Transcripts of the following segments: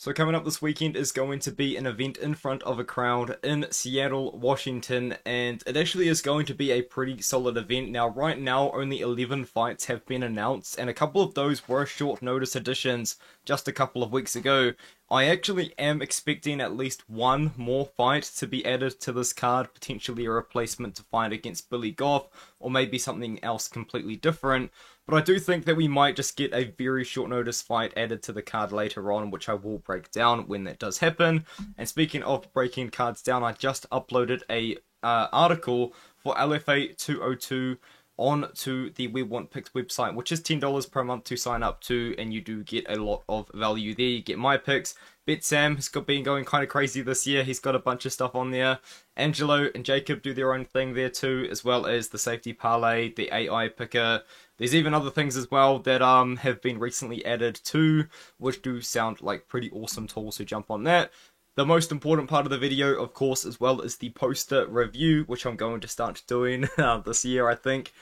So coming up this weekend is going to be an event in front of a crowd in Seattle, Washington, and it actually is going to be a pretty solid event. Now, right now, only 11 fights have been announced, and a couple of those were short notice additions just a couple of weeks ago. I actually am expecting at least one more fight to be added to this card, potentially a replacement to fight against Billy Goff, or maybe something else completely different. But I do think that we might just get a very short notice fight added to the card later on, which I will break down when that does happen. And speaking of breaking cards down, I just uploaded a article for LFA 202 onto the We Want Picks website, which is $10 per month to sign up to, and you do get a lot of value there. You get my picks. BetSam has been going kind of crazy this year. He's got a bunch of stuff on there. Angelo and Jacob do their own thing there too, as well as the safety parlay, the AI picker. There's even other things as well that have been recently added too, which do sound like pretty awesome tools, so jump on that. The most important part of the video, of course, as well, is the poster review, which I'm going to start doing this year, I think.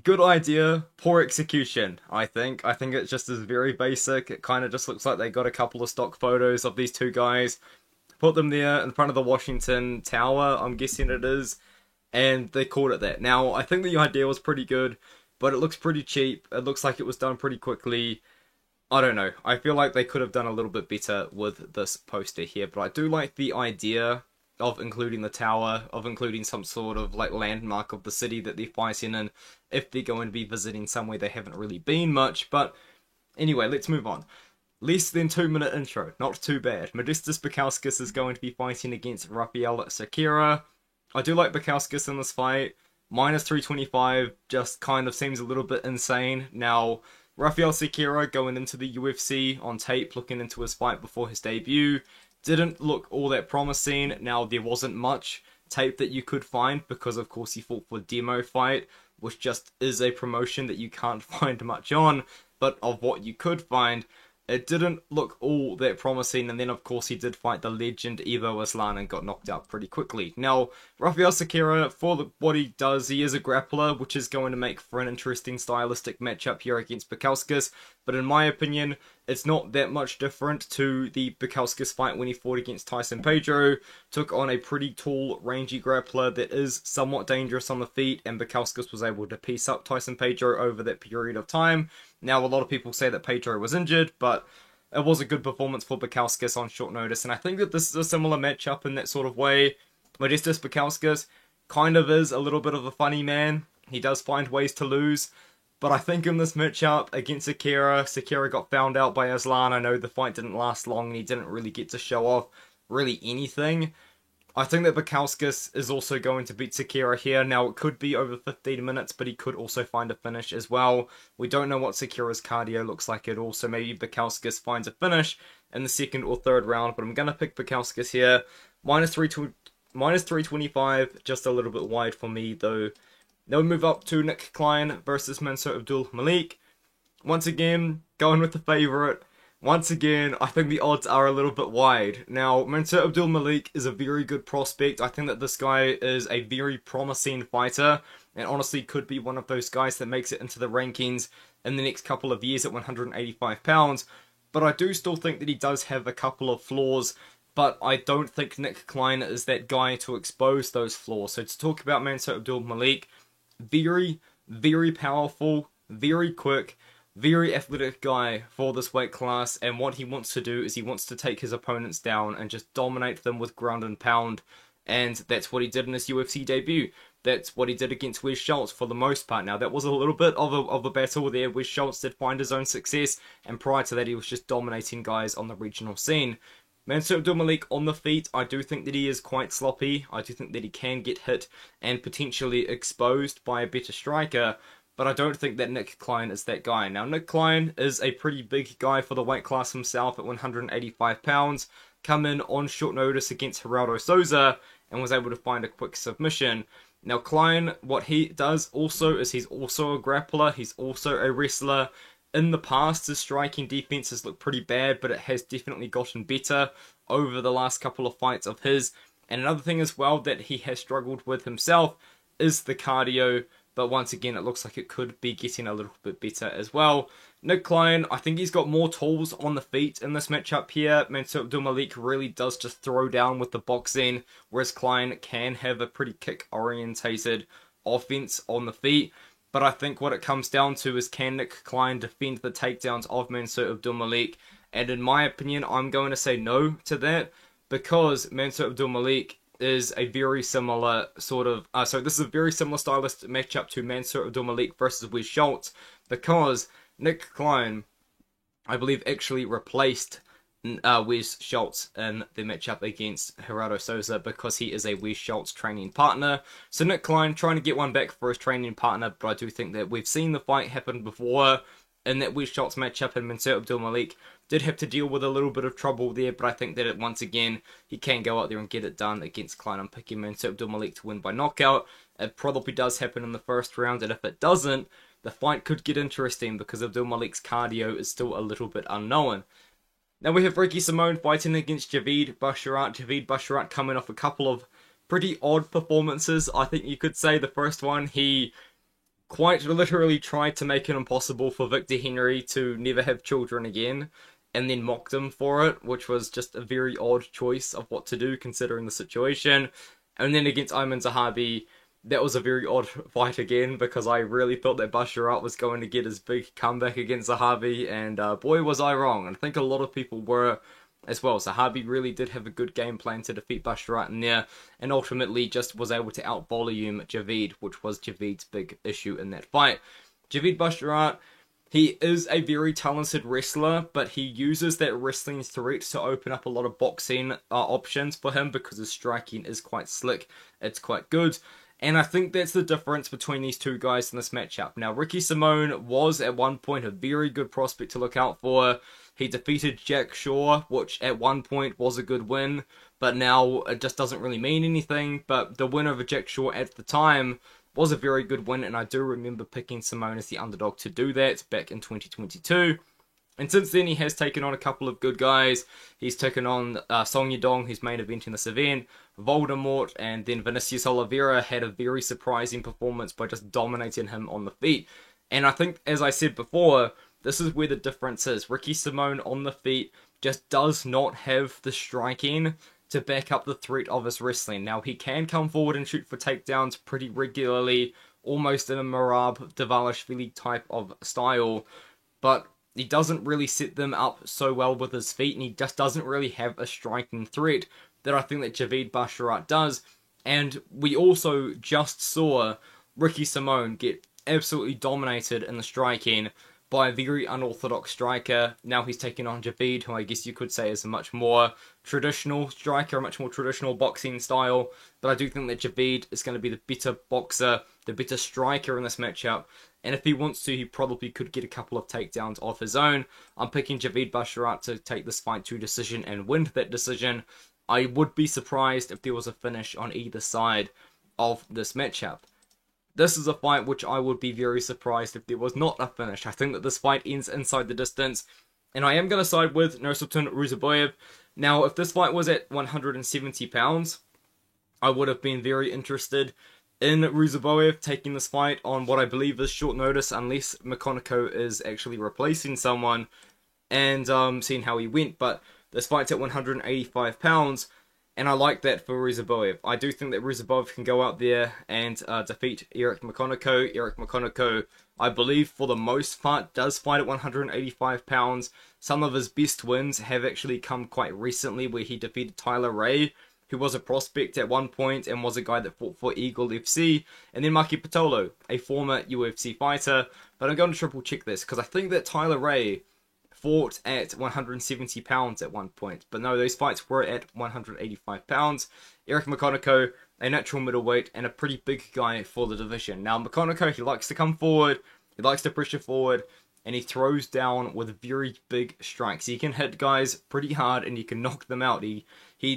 Good idea, poor execution, I think. I think it just is very basic. It kind of just looks like they got a couple of stock photos of these two guys, put them there in front of the Washington Tower, I'm guessing it is, and they called it that. Now, I think the idea was pretty good, but it looks pretty cheap. It looks like it was done pretty quickly. I don't know. I feel like they could have done a little bit better with this poster here, but I do like the idea of including the tower, of including some sort of like landmark of the city that they're fighting in, if they're going to be visiting somewhere they haven't really been much. But anyway, let's move on. Less than 2-minute intro, not too bad. Modestas Bukauskas is going to be fighting against Rafael Sequeira. I do like Bukauskas in this fight. Minus 325 just kind of seems a little bit insane. Now, Rafael Sequeira going into the UFC on tape, looking into his fight before his debut, didn't look all that promising. Now, there wasn't much tape that you could find because, of course, he fought for Demo Fight, which just is a promotion that you can't find much on. But of what you could find, it didn't look all that promising, and then of course he did fight the legend Ivo Aslan and got knocked out pretty quickly. Now, Rafael Sequeira, for what he does, he is a grappler, which is going to make for an interesting stylistic matchup here against Bukauskas, but in my opinion, it's not that much different to the Bukauskas fight when he fought against Tyson Pedro. Took on a pretty tall, rangy grappler that is somewhat dangerous on the feet, and Bukauskas was able to piece up Tyson Pedro over that period of time. Now, a lot of people say that Pedro was injured, but it was a good performance for Bukauskas on short notice, and I think that this is a similar matchup in that sort of way. Modestas Bukauskas kind of is a little bit of a funny man. He does find ways to lose, but I think in this matchup against Sequeira got found out by Aslan. I know the fight didn't last long and he didn't really get to show off really anything. I think that Bukauskas is also going to beat Sequeira here. Now, it could be over 15 minutes, but he could also find a finish as well. We don't know what Sequeira's cardio looks like at all, so maybe Bukauskas finds a finish in the second or third round, but I'm going to pick Bukauskas here. Minus 325, just a little bit wide for me, though. Then we move up to Nick Klein versus Mansour Abdul Malik. Once again, going with the favourite. Once again, I think the odds are a little bit wide. Now, Mansour Abdul Malik is a very good prospect. I think that this guy is a very promising fighter, and honestly could be one of those guys that makes it into the rankings in the next couple of years at 185 pounds. But I do still think that he does have a couple of flaws, but I don't think Nick Klein is that guy to expose those flaws. So to talk about Mansour Abdul Malik, very, very powerful, very quick, very athletic guy for this weight class, and what he wants to do is he wants to take his opponents down and just dominate them with ground and pound, and that's what he did in his UFC debut. That's what he did against Wes Schultz for the most part. Now, that was a little bit of a battle there. Wes Schultz did find his own success, and prior to that he was just dominating guys on the regional scene. Mansour Abdul Malik on the feet, I do think that he is quite sloppy. I do think that he can get hit and potentially exposed by a better striker, but I don't think that Nick Klein is that guy. Now, Nick Klein is a pretty big guy for the weight class himself at 185 pounds. Come in on short notice against Geraldo Souza and was able to find a quick submission. Now, Klein, what he does also is he's also a grappler. He's also a wrestler. In the past, his striking defense has looked pretty bad, but it has definitely gotten better over the last couple of fights of his. And another thing as well that he has struggled with himself is the cardio. But once again, it looks like it could be getting a little bit better as well. Nick Klein, I think he's got more tools on the feet in this matchup here. Mansour Abdulmalik really does just throw down with the boxing, whereas Klein can have a pretty kick-orientated offense on the feet. But I think what it comes down to is, can Nick Klein defend the takedowns of Mansour Abdulmalik? And in my opinion, I'm going to say no to that, because Mansour Abdulmalik is a very similar sort of... so this is a very similar stylistic matchup to Mansour Abdulmalik versus Wes Schultz, because Nick Klein, I believe, actually replaced Wes Schultz in the matchup against Gerardo Souza, because he is a Wes Schultz training partner. So Nick Klein trying to get one back for his training partner, but I do think that we've seen the fight happen before in that Wes Schultz matchup, and Mansour Abdulmalik did have to deal with a little bit of trouble there, but I think that once again, he can go out there and get it done against Klein. I'm picking Mansour Abdulmalik to win by knockout. It probably does happen in the first round, and if it doesn't, the fight could get interesting because Abdulmalik's cardio is still a little bit unknown. Now we have Ricky Simón fighting against Javid Basharat. Javid Basharat coming off a couple of pretty odd performances. I think you could say the first one, he quite literally tried to make it impossible for Victor Henry to never have children again, and then mocked him for it, which was just a very odd choice of what to do considering the situation. And then against Ayman Zahabi, that was a very odd fight again, because I really thought that Basharat was going to get his big comeback against Zahabi, and boy was I wrong, and I think a lot of people were as well. Zahabi really did have a good game plan to defeat Basharat in there, and ultimately just was able to out-volume Javid, which was Javid's big issue in that fight. Javid Basharat, he is a very talented wrestler, but he uses that wrestling threat to open up a lot of boxing options for him, because his striking is quite slick, it's quite good. And I think that's the difference between these two guys in this matchup. Now, Ricky Simón was at one point a very good prospect to look out for. He defeated Jack Shaw, which at one point was a good win, but now it just doesn't really mean anything. But the win over Jack Shaw at the time was a very good win, and I do remember picking Simón as the underdog to do that back in 2022. And since then, he has taken on a couple of good guys. He's taken on Song Yadong, who's main eventing this event, Voldemort, and then Vinicius Oliveira had a very surprising performance by just dominating him on the feet. And I think, as I said before, this is where the difference is. Ricky Simón on the feet just does not have the striking to back up the threat of his wrestling. Now, he can come forward and shoot for takedowns pretty regularly, almost in a Merab Dvalishvili type of style, but he doesn't really set them up so well with his feet, and he just doesn't really have a striking threat that I think that Javid Basharat does. And we also just saw Ricky Simón get absolutely dominated in the striking by a very unorthodox striker. Now he's taking on Javid, who I guess you could say is a much more traditional striker, a much more traditional boxing style. But I do think that Javid is going to be the better boxer, the better striker in this matchup. And if he wants to, he probably could get a couple of takedowns of his own. I'm picking Javid Basharat to take this fight to decision and win that decision. I would be surprised if there was a finish on either side of this matchup. This is a fight which I would be very surprised if there was not a finish. I think that this fight ends inside the distance, and I am going to side with Nursultan Ruziboyev. Now, if this fight was at 170 pounds, I would have been very interested in Ruziboyev taking this fight on what I believe is short notice, unless McConaughey is actually replacing someone, and seeing how he went. But this fight's at 185 pounds, and I like that for Ruziboyev. I do think that Ruziboyev can go out there and defeat Eric McConaughey. Eric McConaughey, I believe, for the most part, does fight at 185 pounds. Some of his best wins have actually come quite recently, where he defeated Tyler Ray, who was a prospect at one point and was a guy that fought for Eagle FC, and then Maki Pitolo, a former UFC fighter. But I'm going to triple check this, because I think that Tyler Ray fought at 170 pounds at one point. But no, those fights were at 185 pounds. Eric McConaughey, a natural middleweight and a pretty big guy for the division. Now, McConaughey, he likes to come forward, he likes to pressure forward, and he throws down with very big strikes. He can hit guys pretty hard, and he can knock them out. He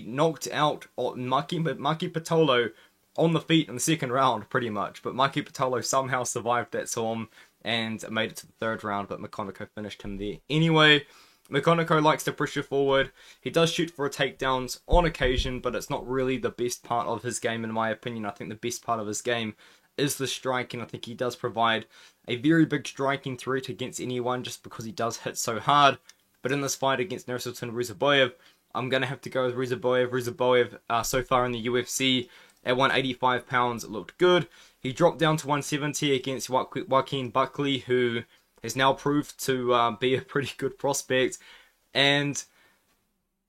knocked out Maki Pitolo on the feet in the second round, pretty much. But Maki Pitolo somehow survived that storm and made it to the third round, but McConaughey finished him there. Anyway, McConaughey likes to pressure forward. He does shoot for takedowns on occasion, but it's not really the best part of his game, in my opinion. I think the best part of his game is the striking. I think he does provide a very big striking threat against anyone just because he does hit so hard. But in this fight against Nursultan Ruziboyev, I'm going to have to go with Ruziboyev. Ruziboyev, so far in the UFC, at 185 pounds, looked good. He dropped down to 170 against Joaquin Buckley, who has now proved to be a pretty good prospect. And,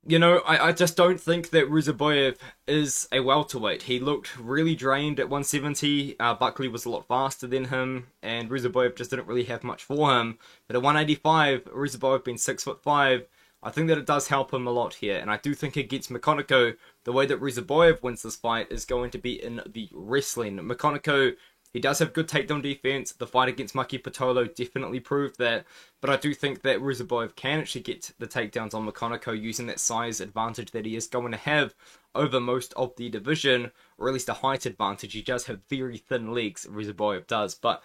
you know, I just don't think that Ruziboyev is a welterweight. He looked really drained at 170. Buckley was a lot faster than him, and Ruziboyev just didn't really have much for him. But at 185, Ruziboyev being 6'5", I think that it does help him a lot here. And I do think against McConaughey, the way that Ruziboyev wins this fight is going to be in the wrestling. McConaughey, he does have good takedown defense. The fight against Maki Pitolo definitely proved that. But I do think that Ruziboyev can actually get the takedowns on McConaughey using that size advantage that he is going to have over most of the division, or at least a height advantage. He does have very thin legs, Ruziboyev does. But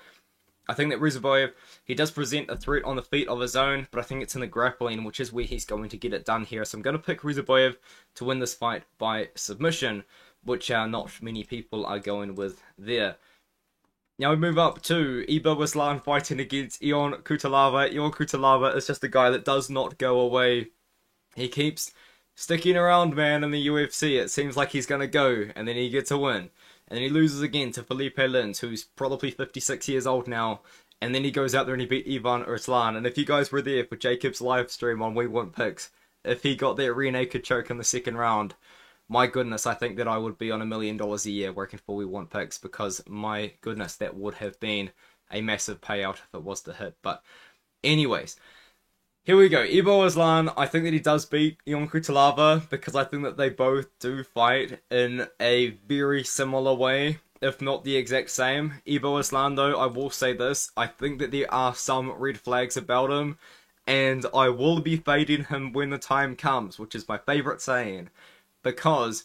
I think that Ruziboyev, he does present a threat on the feet of his own, but I think it's in the grappling, which is where he's going to get it done here. So I'm going to pick Ruziboyev to win this fight by submission, which not many people are going with there. Now we move up to Ibor Aslan fighting against Ion Cutelaba. Ion Cutelaba is just a guy that does not go away. He keeps sticking around, man, in the UFC. It seems like he's going to go, and then he gets a win. And then he loses again to Felipe Lins, who's probably 56 years old now. And then he goes out there and he beat Ivan Arslan. And if you guys were there for Jacob's live stream on We Want Picks, if he got that rear naked choke in the second round, my goodness, I think that I would be on $1 million a year working for We Want Picks, because my goodness, that would have been a massive payout if it was to hit. But anyways, here we go. Ibor Aslan, I think that he does beat Ion Cutelaba, because I think that they both do fight in a very similar way, if not the exact same. Ibor Aslan, though, I will say this, I think that there are some red flags about him, and I will be fading him when the time comes, which is my favourite saying, because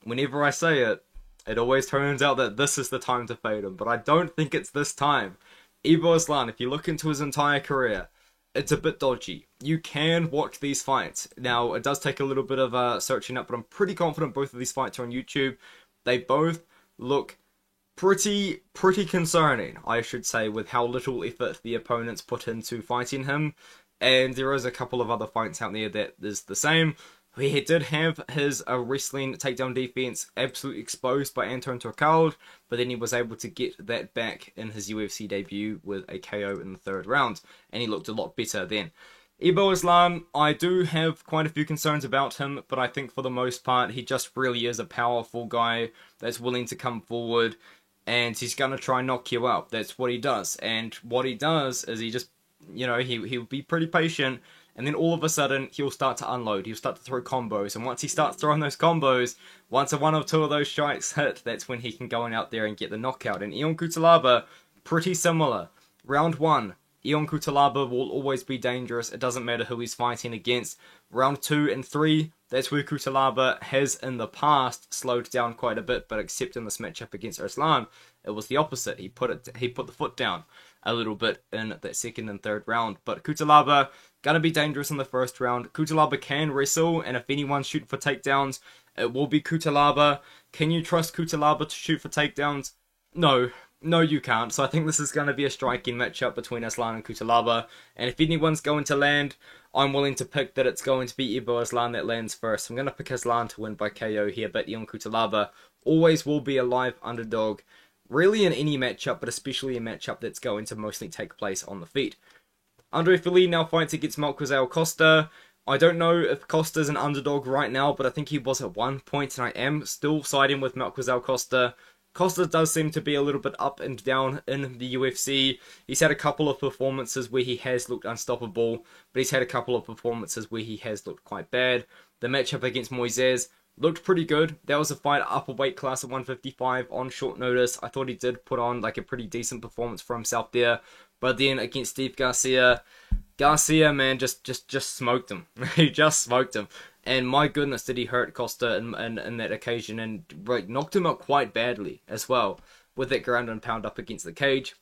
whenever I say it, it always turns out that this is the time to fade him, but I don't think it's this time. Ibor Aslan, if you look into his entire career, it's a bit dodgy. You can watch these fights. Now, it does take a little bit of searching up, but I'm pretty confident both of these fights are on YouTube. They both look pretty concerning, I should say, with how little effort the opponents put into fighting him. And there is a couple of other fights out there that is the same. He did have his wrestling takedown defense absolutely exposed by Anton Turkalj, but then he was able to get that back in his UFC debut with a KO in the third round, and he looked a lot better then. Ibor Aslan, I do have quite a few concerns about him, but I think for the most part, he just really is a powerful guy that's willing to come forward, and he's going to try and knock you out. That's what he does, and what he does is he just, you know, he'll be pretty patient, and then all of a sudden, he'll start to unload. He'll start to throw combos. And once he starts throwing those combos, once one or two of those strikes hit, that's when he can go out there and get the knockout. And Ion Cutelaba, pretty similar. Round 1, Ion Cutelaba will always be dangerous. It doesn't matter who he's fighting against. Round 2 and 3, that's where Cutelaba has in the past slowed down quite a bit, but except in this matchup against Arslan, it was the opposite. He put the foot down a little bit in that second and third round. But Cutelaba, gonna be dangerous in the first round. Cutelaba can wrestle, and if anyone's shooting for takedowns, it will be Cutelaba. Can you trust Cutelaba to shoot for takedowns? No. No, you can't. So I think this is going to be a striking matchup between Aslan and Cutelaba. And if anyone's going to land, I'm willing to pick that it's going to be Ibor Aslan that lands first. I'm going to pick Aslan to win by KO here, but Ion Cutelaba always will be a live underdog. Really in any matchup, but especially a matchup that's going to mostly take place on the feet. Andre Fili now fights against Malcozao Costa. I don't know if Costa's an underdog right now, but I think he was at one point, and I am still siding with Malcozao Costa. Costa does seem to be a little bit up and down in the UFC. He's had a couple of performances where he has looked unstoppable, but he's had a couple of performances where he has looked quite bad. The matchup against Moises looked pretty good. That was a fight upper weight class at 155 on short notice. I thought he did put on like a pretty decent performance for himself there. But then against Steve Garcia, man, just smoked him. He just smoked him. And my goodness, did he hurt Costa in that occasion, and knocked him out quite badly as well with that ground and pound up against the cage.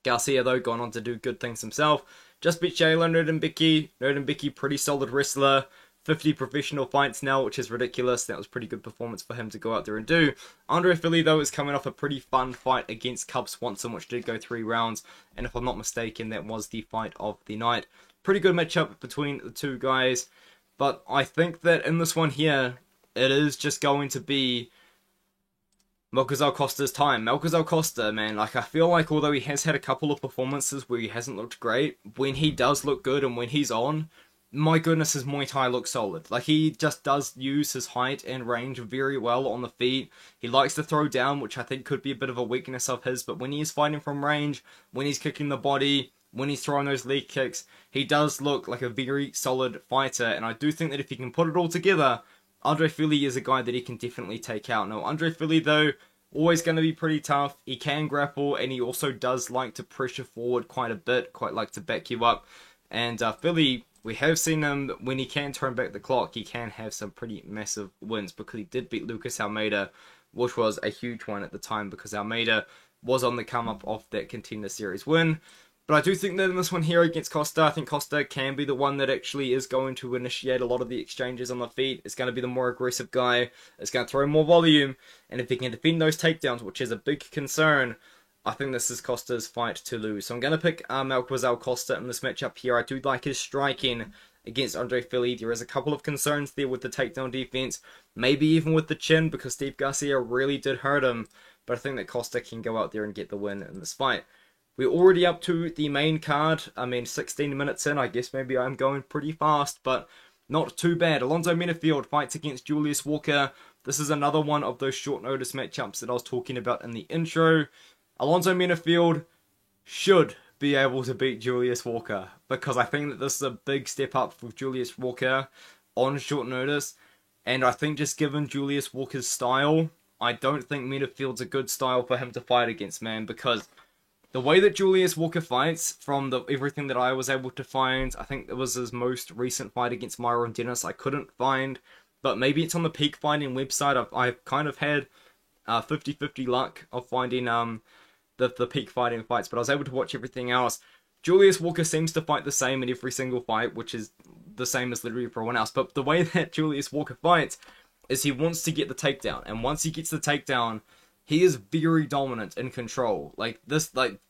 Garcia, though, gone on to do good things himself. Just beat Jalen Nurdenbicki. Nurdenbicki, pretty solid wrestler. 50 professional fights now, which is ridiculous. That was a pretty good performance for him to go out there and do. Andre Fili, though, is coming off a pretty fun fight against Cub Swanson, which did go 3 rounds, and if I'm not mistaken, that was the fight of the night. Pretty good matchup between the two guys, but I think that in this one here, it is just going to be Melquizael Costa's time. Melquizael Costa, man, like, I feel like although he has had a couple of performances where he hasn't looked great, when he does look good and when he's on, my goodness, his Muay Thai looks solid. Like, he just does use his height and range very well on the feet. He likes to throw down, which I think could be a bit of a weakness of his, but when he is fighting from range, when he's kicking the body, when he's throwing those leg kicks, he does look like a very solid fighter, and I do think that if he can put it all together, Andre Fili is a guy that he can definitely take out. Now, Andre Fili, though, always going to be pretty tough. He can grapple, and he also does like to pressure forward quite a bit, quite like to back you up. And Fili, we have seen him, when he can turn back the clock, he can have some pretty massive wins, because he did beat Lucas Almeida, which was a huge one at the time, because Almeida was on the come-up of that Contender Series win. But I do think that in this one here against Costa, I think Costa can be the one that actually is going to initiate a lot of the exchanges on the feet. It's going to be the more aggressive guy. It's going to throw more volume. And if he can defend those takedowns, which is a big concern, I think this is Costa's fight to lose. So I'm going to pick Melquizael Costa in this matchup here. I do like his striking against Andre Fili. There is a couple of concerns there with the takedown defense. Maybe even with the chin, because Steve Garcia really did hurt him. But I think that Costa can go out there and get the win in this fight. We're already up to the main card. I mean, 16 minutes in. I guess maybe I'm going pretty fast, but not too bad. Alonzo Menifield fights against Julius Walker. This is another one of those short notice matchups that I was talking about in the intro. Alonzo Menifield should be able to beat Julius Walker, because I think that this is a big step up for Julius Walker on short notice. And I think just given Julius Walker's style, I don't think Menifield's a good style for him to fight against, man, because the way that Julius Walker fights, from everything that I was able to find, I think it was his most recent fight against Myron Dennis I couldn't find, but maybe it's on the Peak Fighting website. I've kind of had 50-50 luck of finding the Peak Fighting fights, but I was able to watch everything else. Julius Walker seems to fight the same in every single fight, which is the same as literally everyone else, but the way that Julius Walker fights is he wants to get the takedown, and once he gets the takedown, he is very dominant in control. Like,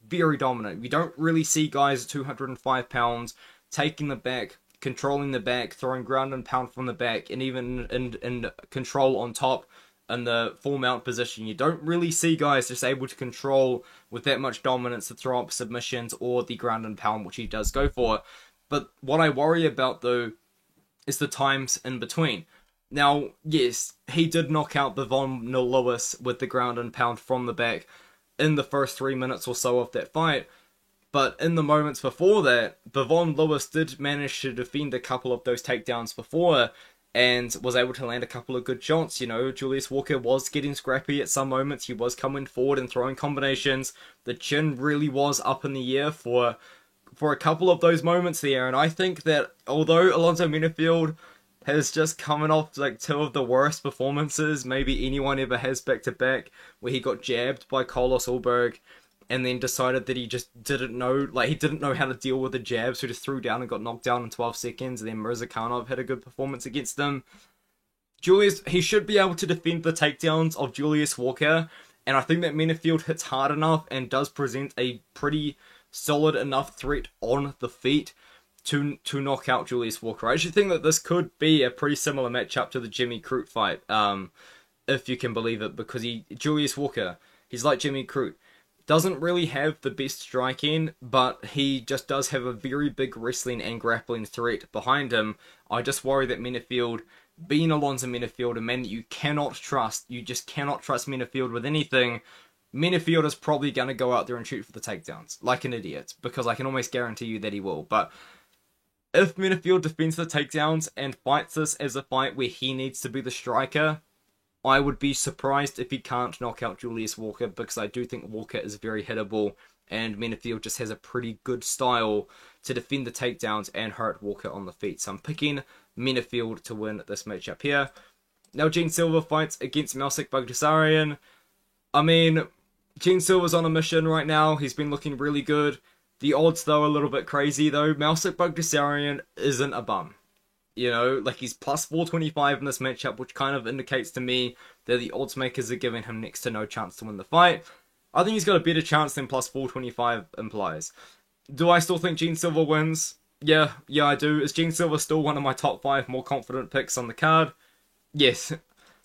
very dominant. We don't really see guys at 205 pounds taking the back, controlling the back, throwing ground and pound from the back, and even in control on top in the full mount position. You don't really see guys just able to control with that much dominance to throw up submissions or the ground and pound, which he does go for. But what I worry about, though, is the times in between. Now, yes, he did knock out Bevon Lewis with the ground and pound from the back in the first 3 minutes or so of that fight, but in the moments before that, Bevon Lewis did manage to defend a couple of those takedowns before, and was able to land a couple of good shots. You know, Julius Walker was getting scrappy at some moments, he was coming forward and throwing combinations, the chin really was up in the air for a couple of those moments there, and I think that although Alonzo Menifield has just coming off like 2 of the worst performances maybe anyone ever has back-to-back, where he got jabbed by Carlos Ulberg and then decided that he just didn't know, like, he didn't know how to deal with the jab, so he just threw down and got knocked down in 12 seconds, and then Mirzakhanov had a good performance against him. He should be able to defend the takedowns of Julius Walker, and I think that Menifield hits hard enough and does present a pretty solid enough threat on the feet to knock out Julius Walker. I actually think that this could be a pretty similar matchup to the Jimmy Crute fight, if you can believe it, because Julius Walker, he's like Jimmy Crute. Doesn't really have the best striking, but he just does have a very big wrestling and grappling threat behind him. I just worry that Menifield, being Alonzo Menifield, a man that you cannot trust, you just cannot trust Menifield with anything, Menifield is probably going to go out there and shoot for the takedowns, like an idiot, because I can almost guarantee you that he will. But if Menifield defends the takedowns and fights this as a fight where he needs to be the striker, I would be surprised if he can't knock out Julius Walker, because I do think Walker is very hittable, and Menifield just has a pretty good style to defend the takedowns and hurt Walker on the feet. So I'm picking Menifield to win this matchup here. Now Gene Silva fights against Melsik Baghdasaryan. I mean, Gene Silva's on a mission right now. He's been looking really good. The odds, though, are a little bit crazy, though. Melsik Baghdasaryan isn't a bum. You know, like he's plus 425 in this matchup, which kind of indicates to me that the odds makers are giving him next to no chance to win the fight. I think he's got a better chance than plus 425 implies. Do I still think Gene Silver wins? Yeah, I do. Is Gene Silver still one of my top 5 more confident picks on the card? Yes.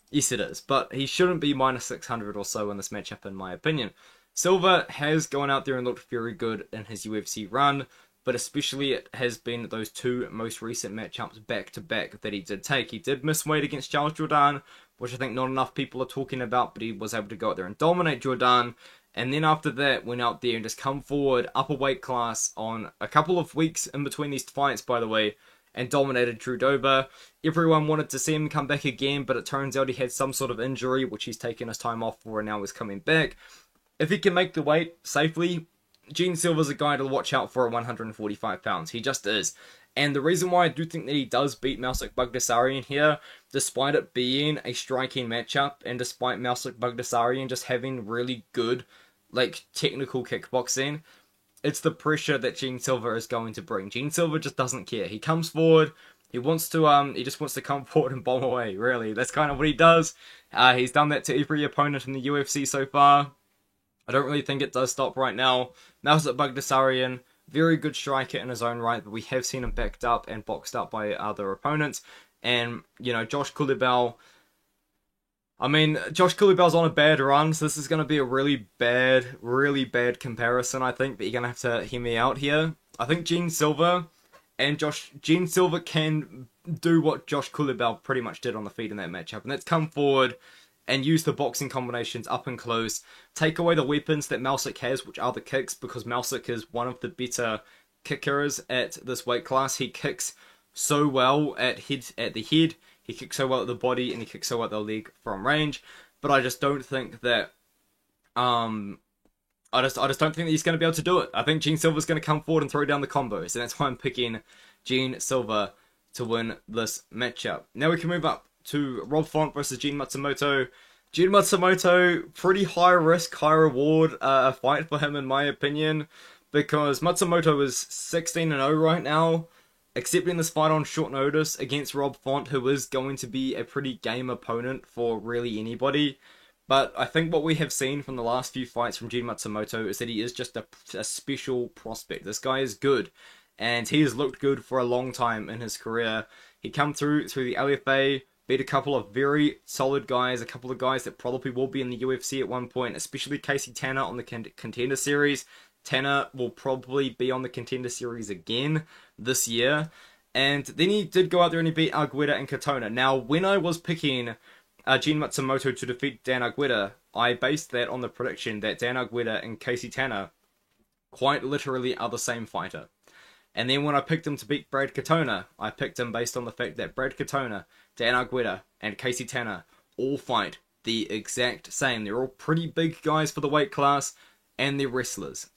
Yes, it is. But he shouldn't be minus 600 or so in this matchup, in my opinion. Silver has gone out there and looked very good in his UFC run, but especially it has been those 2 most recent matchups back-to-back that he did take. He did miss weight against Charles Jourdain, which I think not enough people are talking about, but he was able to go out there and dominate Jourdain. And then after that, went out there and just come forward, up a weight class on a couple of weeks in between these fights, by the way, and dominated Drew Dober. Everyone wanted to see him come back again, but it turns out he had some sort of injury, which he's taken his time off for, and now is coming back. If he can make the weight safely, Gene Silver's a guy to watch out for at 145 pounds. He just is. And the reason why I do think that he does beat Mousak Baghdasaryan here, despite it being a striking matchup, and despite Mousak Baghdasaryan just having really good, like, technical kickboxing, it's the pressure that Gene Silver is going to bring. Gene Silver just doesn't care. He comes forward, he just wants to come forward and bomb away, really. That's kind of what he does. He's done that to every opponent in the UFC so far. I don't really think it does stop right now. Mousak Baghdasaryan, very good striker in his own right, but we have seen him backed up and boxed up by other opponents. And, you know, Josh Culibao, I mean, Josh Kulibao's on a bad run, so this is going to be a really bad comparison, I think, but you're going to have to hear me out here. I think Gene Silver can do what Josh Culibao pretty much did on the feet in that matchup, and that's come forward and use the boxing combinations up and close, take away the weapons that Mousak has, which are the kicks, because Mousak is one of the better kickers at this weight class. He kicks so well at the head, he kicks so well at the body, and he kicks so well at the leg from range. But I just don't think that I just don't think that he's going to be able to do it. I think Gene Silver's going to come forward and throw down the combos, and that's why I'm picking Gene Silver to win this matchup. Now we can move up to Rob Font versus Gene Matsumoto. Gene Matsumoto, pretty high risk, high reward fight for him in my opinion, because Matsumoto is 16-0 right now, accepting this fight on short notice against Rob Font, who is going to be a pretty game opponent for really anybody. But I think what we have seen from the last few fights from Gene Matsumoto is that he is just a special prospect. This guy is good, and he has looked good for a long time in his career. He come through the LFA, beat a couple of very solid guys, a couple of guys that probably will be in the UFC at one point, especially Casey Tanner on the Contender Series. Tanner will probably be on the Contender Series again this year. And then he did go out there and he beat Argueta and Katona. Now, when I was picking Gene Matsumoto to defeat Dan Argueta, I based that on the prediction that Dan Argueta and Casey Tanner quite literally are the same fighter. And then when I picked him to beat Brad Katona, I picked him based on the fact that Brad Katona, Dan Argueta, and Casey Tanner all fight the exact same. They're all pretty big guys for the weight class, and they're wrestlers.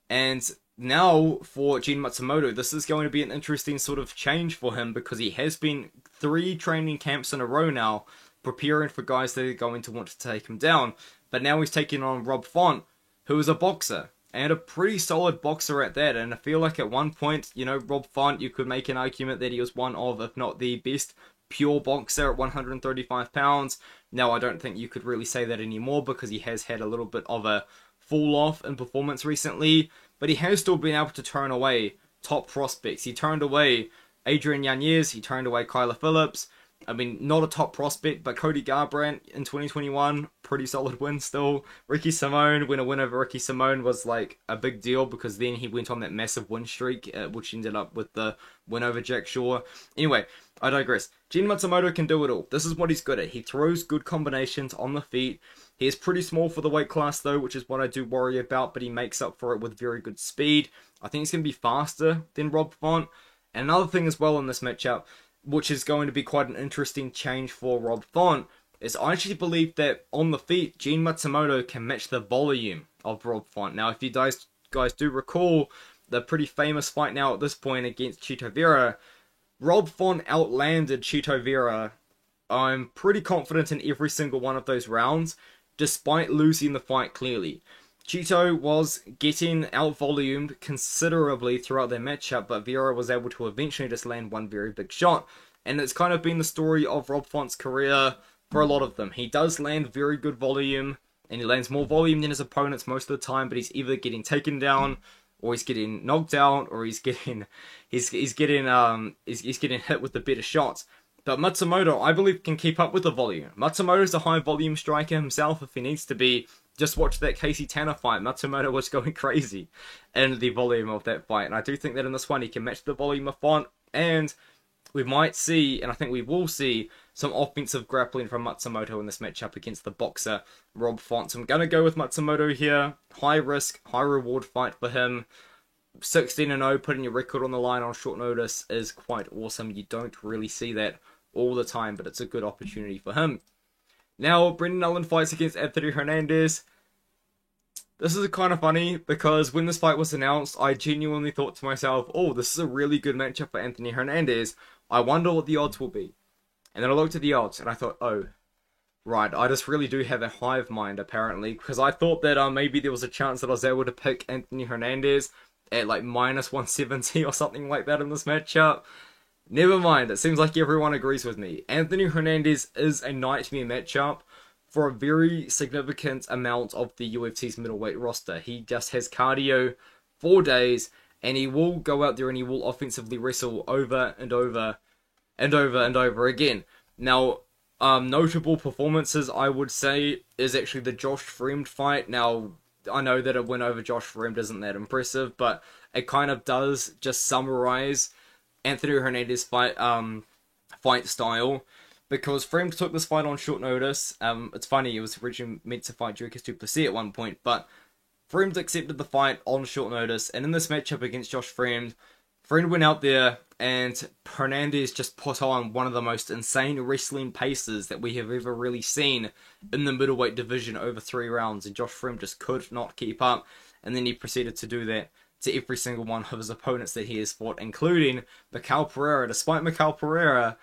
And now for Gene Matsumoto, this is going to be an interesting sort of change for him, because he has been 3 training camps in a row now, preparing for guys that are going to want to take him down. But now he's taking on Rob Font, who is a boxer, and a pretty solid boxer at that. And I feel like at one point, you know, Rob Font, you could make an argument that he was one of, if not the best pure boxer at 135 pounds. Now, I don't think you could really say that anymore, because he has had a little bit of a fall off in performance recently, but he has still been able to turn away top prospects. He turned away Adrian Yanez, he turned away Kyler Phillips. I mean, not a top prospect, but Cody Garbrandt in 2021, pretty solid win still. Ricky Simone, when a win over Ricky Simone was like a big deal, because then he went on that massive win streak, which ended up with the win over Jack Shaw. Anyway, I digress. Gene Matsumoto can do it all. This is what he's good at. He throws good combinations on the feet. He is pretty small for the weight class though, which is what I do worry about, but he makes up for it with very good speed. I think he's going to be faster than Rob Font. And another thing as well in this matchup, which is going to be quite an interesting change for Rob Font, is I actually believe that on the feet, Gene Matsumoto can match the volume of Rob Font. Now, if you guys do recall the pretty famous fight now at this point against Chito Vera, Rob Font outlanded Chito Vera, I'm pretty confident, in every single one of those rounds, despite losing the fight clearly. Chito was getting out-volumed considerably throughout their matchup, but Vera was able to eventually just land one very big shot. And it's kind of been the story of Rob Font's career for a lot of them. He does land very good volume, and he lands more volume than his opponents most of the time, but he's either getting taken down, or he's getting knocked out, or he's getting hit with the better shots. But Matsumoto, I believe, can keep up with the volume. Matsumoto's a high volume striker himself if he needs to be. Just watch that Casey Tanner fight. Matsumoto was going crazy in the volume of that fight. And I do think that in this one he can match the volume of Font. And we might see, and I think we will see, some offensive grappling from Matsumoto in this matchup against the boxer Rob Font. So I'm going to go with Matsumoto here. High risk, high reward fight for him. 16-0, putting your record on the line on short notice is quite awesome. You don't really see that all the time, but it's a good opportunity for him. Now, Brendan Allen fights against Anthony Hernandez. This is kind of funny, because when this fight was announced, I genuinely thought to myself, oh, this is a really good matchup for Anthony Hernandez. I wonder what the odds will be. And then I looked at the odds, and I thought, oh, right, I just really do have a hive mind, apparently, because I thought that maybe there was a chance that I was able to pick Anthony Hernandez at like minus 170 or something like that in this matchup. Never mind, it seems like everyone agrees with me. Anthony Hernandez is a nightmare matchup for a very significant amount of the UFC's middleweight roster. He just has cardio 4 days, and he will go out there and he will offensively wrestle over and over and over and over again. Now, notable performances, I would say, is actually the Josh Fremd fight. Now, I know that a win over Josh Fremd isn't that impressive, but it kind of does just summarize Anthony Hernandez fight style, because Fremd took this fight on short notice. It's funny, it was originally meant to fight Dricus du Plessis at one point, but Fremd accepted the fight on short notice, and in this matchup against Josh Fremd went out there, and Hernandez just put on one of the most insane wrestling paces that we have ever really seen in the middleweight division over 3 rounds, and Josh Fremd just could not keep up, and then he proceeded to do that to every single one of his opponents that he has fought, including Mikael Pereira, despite Mikael Pereira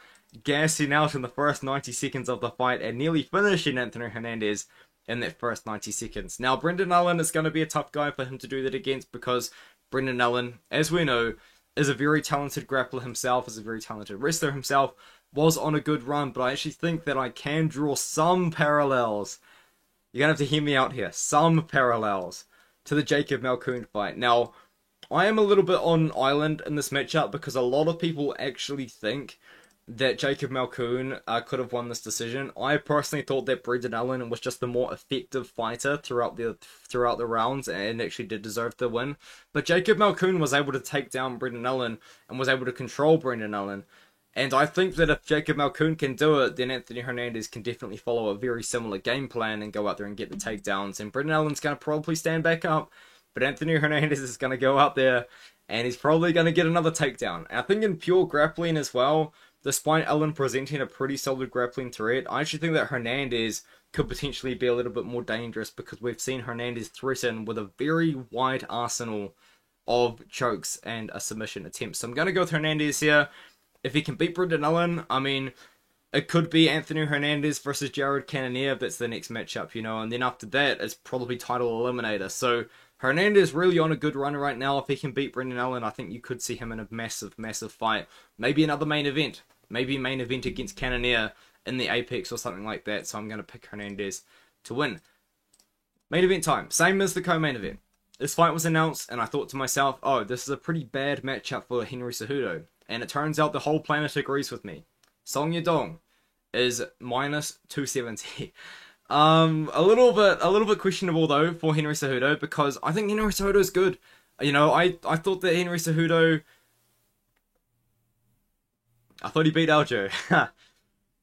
gassing out in the first 90 seconds of the fight and nearly finishing Anthony Hernandez in that first 90 seconds. Now, Brendan Allen is going to be a tough guy for him to do that against, because Brendan Allen, as we know, is a very talented grappler himself, is a very talented wrestler himself, was on a good run, but I actually think that I can draw some parallels. You're going to have to hear me out here. Some parallels to the Jacob Malkoun fight. Now, I am a little bit on island in this matchup, because a lot of people actually think that Jacob Malkoun could have won this decision. I personally thought that Brendan Allen was just the more effective fighter throughout the rounds, and actually did deserve the win. But Jacob Malkoun was able to take down Brendan Allen and was able to control Brendan Allen. And I think that if Jacob Malkoun can do it, then Anthony Hernandez can definitely follow a very similar game plan and go out there and get the takedowns. And Brendan Allen's going to probably stand back up, but Anthony Hernandez is going to go out there and he's probably going to get another takedown. And I think in pure grappling as well, despite Allen presenting a pretty solid grappling threat, I actually think that Hernandez could potentially be a little bit more dangerous, because we've seen Hernandez threaten with a very wide arsenal of chokes and a submission attempt. So I'm going to go with Hernandez here. If he can beat Brendan Allen, I mean, it could be Anthony Hernandez versus Jared Cannonier if that's the next matchup, you know, and then after that, it's probably title eliminator. So Hernandez really on a good run right now. If he can beat Brendan Allen, I think you could see him in a massive, massive fight. Maybe another main event. Maybe main event against Cannonier in the Apex or something like that. So I'm going to pick Hernandez to win. Main event time. Same as the co-main event. This fight was announced, and I thought to myself, oh, this is a pretty bad matchup for Henry Cejudo. And it turns out the whole planet agrees with me. Song Yadong is minus 270. A little bit questionable though for Henry Cejudo, because I think Henry Cejudo is good. You know, I thought that Henry Cejudo, I thought he beat Aljo.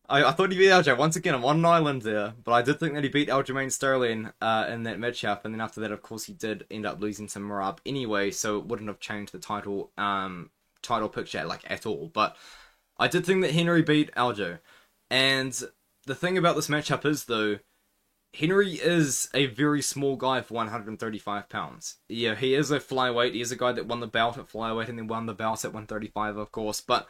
I thought he beat Aljo. Once again, I'm on an island there, but I did think that he beat Aljamain Sterling in that matchup, and then after that, of course, he did end up losing to Merab anyway, so it wouldn't have changed the title picture like at all. But I did think that Henry beat Aljo, and the thing about this matchup is though, Henry is a very small guy for 135 pounds. Yeah, he is a flyweight. He is a guy that won the belt at flyweight and then won the belt at 135, of course. But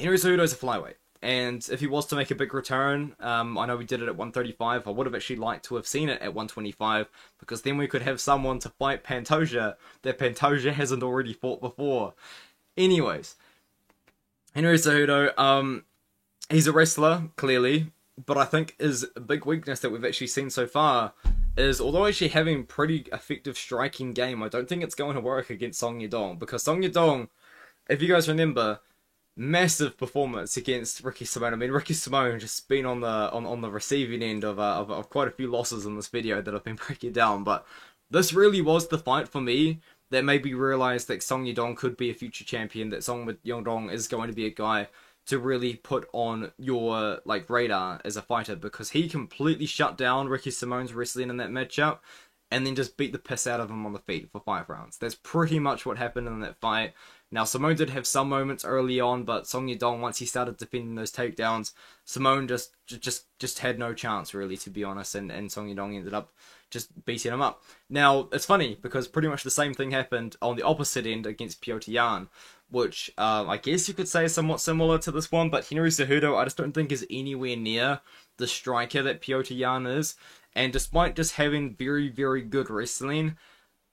Henry Cejudo is a flyweight. And if he was to make a big return, I know we did it at 135. I would have actually liked to have seen it at 125, because then we could have someone to fight Pantoja that Pantoja hasn't already fought before. Anyways, Henry Cejudo, he's a wrestler, clearly, but I think his big weakness that we've actually seen so far is, although actually having pretty effective striking game, I don't think it's going to work against Song Yadong, because Song Yadong, if you guys remember, massive performance against Ricky Simone. I mean, Ricky Simone just been on the receiving end of quite a few losses in this video that I've been breaking down, but this really was the fight for me that made me realize that Song Yadong could be a future champion, that Song Yadong is going to be a guy to really put on your like radar as a fighter, because he completely shut down Ricky Simone's wrestling in that matchup and then just beat the piss out of him on the feet for 5 rounds. That's pretty much what happened in that fight. Now, Simone did have some moments early on, but Song Yadong, once he started defending those takedowns, Simone just had no chance, really, to be honest, and Song Yadong ended up just beating him up. Now, it's funny, because pretty much the same thing happened on the opposite end against Petr Yan, which I guess you could say is somewhat similar to this one, but Henry Cejudo, I just don't think is anywhere near the striker that Petr Yan is, and despite just having very, very good wrestling,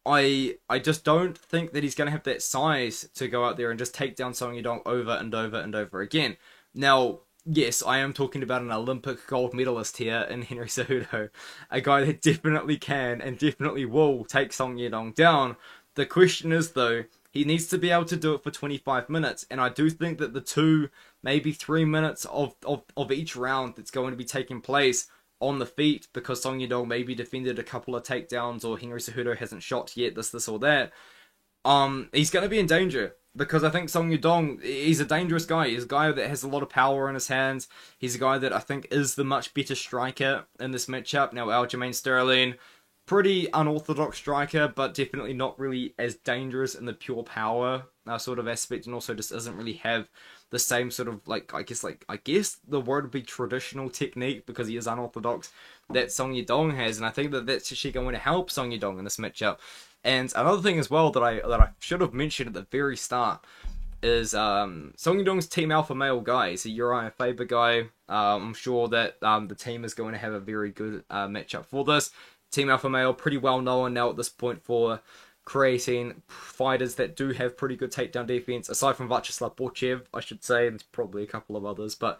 I just don't think that he's going to have that size to go out there and just take down Song Yadong over and over and over again. Now, yes, I am talking about an Olympic gold medalist here in Henry Cejudo, a guy that definitely can and definitely will take Song Yadong down. The question is, though, he needs to be able to do it for 25 minutes, and I do think that the 2, maybe 3 minutes of each round that's going to be taking place on the feet, because Song Yadong maybe defended a couple of takedowns, or Henry Cejudo hasn't shot yet, this or that, he's going to be in danger. Because I think Song Yadong, he's a dangerous guy. He's a guy that has a lot of power in his hands. He's a guy that I think is the much better striker in this matchup. Now, Aljamain Sterling, pretty unorthodox striker, but definitely not really as dangerous in the pure power sort of aspect, and also just doesn't really have the same sort of I guess the word would be traditional technique, because he is unorthodox, that Song Yadong has, and I think that that's actually going to help Song Yadong in this matchup. And another thing as well that I should have mentioned at the very start is Song Yadong's Team Alpha Male guy. He's a Uriah Faber guy. I'm sure that the team is going to have a very good matchup for this. Team Alpha Male, pretty well known now at this point for creating fighters that do have pretty good takedown defense, aside from Vyacheslav Borchev, I should say, and probably a couple of others. But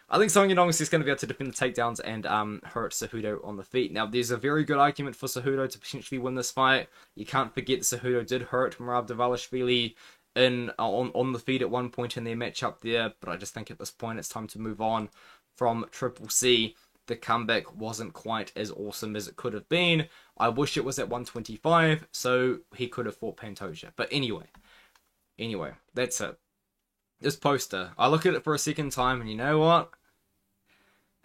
I think Song Yadong is just going to be able to defend the takedowns and hurt Cejudo on the feet. Now, there's a very good argument for Cejudo to potentially win this fight. You can't forget that Cejudo did hurt Merab Dvalishvili on the feet at one point in their matchup there, but I just think at this point it's time to move on from Triple C. The comeback wasn't quite as awesome as it could have been. I wish it was at 125, so he could have fought Pantoja. But anyway, that's it. This poster, I look at it for a second time, and you know what?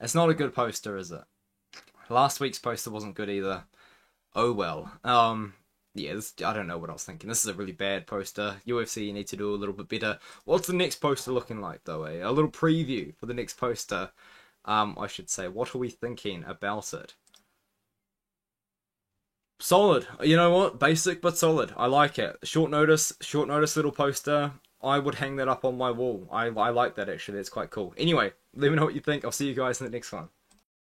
It's not a good poster, is it? Last week's poster wasn't good either. Oh well. Yeah, I don't know what I was thinking. This is a really bad poster. UFC, you need to do a little bit better. What's the next poster looking like, though, eh? A little preview for the next poster. I should say. What are we thinking about it? Solid. You know what? Basic but solid. I like it. Short notice little poster. I would hang that up on my wall. I like that, actually. It's quite cool. Anyway, let me know what you think. I'll see you guys in the next one.